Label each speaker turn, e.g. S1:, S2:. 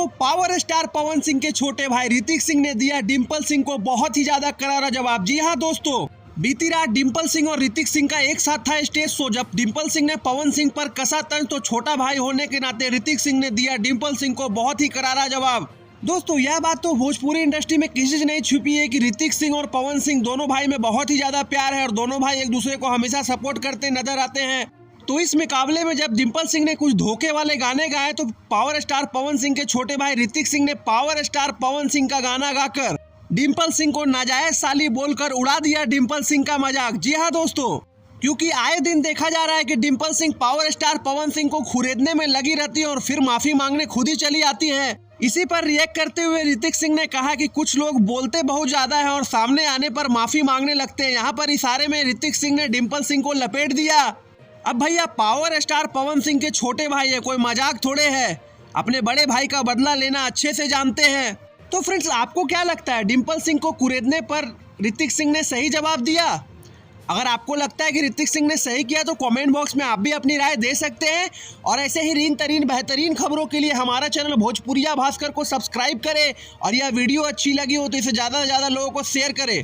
S1: दोस्तों, power star Pawan Singh के छोटे भाई ऋतिक सिंह ने दिया डिंपल सिंह को बहुत ही ज्यादा करारा जवाब। जी हाँ दोस्तों, बीती रात डिंपल सिंह और ऋतिक सिंह का एक साथ था स्टेज शो। जब डिंपल सिंह ने पवन सिंह पर कसा तंज तो छोटा भाई होने के नाते ऋतिक सिंह ने दिया डिंपल सिंह को बहुत ही करारा जवाब। दोस्तों, यह बात तो भोजपुरी इंडस्ट्री में किसी से नहीं छुपी है कि ऋतिक सिंह और पवन सिंह दोनों भाई में बहुत ही ज्यादा प्यार है और दोनों भाई एक दूसरे को हमेशा सपोर्ट करते नजर आते हैं। तो इस मुकाबले में जब डिंपल सिंह ने कुछ धोखे वाले गाने गाए तो पावर स्टार पवन सिंह के छोटे भाई ऋतिक सिंह ने पावर स्टार पवन सिंह का गाना गाकर डिंपल सिंह को नाजायज साली बोलकर उड़ा दिया डिंपल सिंह का मजाक। जी हाँ दोस्तों, क्योंकि आए दिन देखा जा रहा है कि डिंपल सिंह पावर स्टार पवन सिंह को खुरेदने में लगी रहती है और फिर माफी मांगने खुद ही चली आती है। इसी पर रिएक्ट करते हुए ऋतिक सिंह ने कहा कि कुछ लोग बोलते बहुत ज्यादा है और सामने आने पर माफी मांगने लगते हैं। यहाँ पर इशारे में ऋतिक सिंह ने डिंपल सिंह को लपेट दिया। अब भैया पावर स्टार पवन सिंह के छोटे भाई है, कोई मजाक थोड़े है। अपने बड़े भाई का बदला लेना अच्छे से जानते हैं। तो फ्रेंड्स, आपको क्या लगता है, डिंपल सिंह को कुरेदने पर ऋतिक सिंह ने सही जवाब दिया? अगर आपको लगता है कि ऋतिक सिंह ने सही किया तो कमेंट बॉक्स में आप भी अपनी राय दे सकते हैं। और ऐसे ही रीन तरीन बेहतरीन खबरों के लिए हमारा चैनल भोजपुरिया भास्कर को सब्सक्राइब करें और यह वीडियो अच्छी लगी हो तो इसे ज़्यादा से ज़्यादा लोगों को शेयर करें।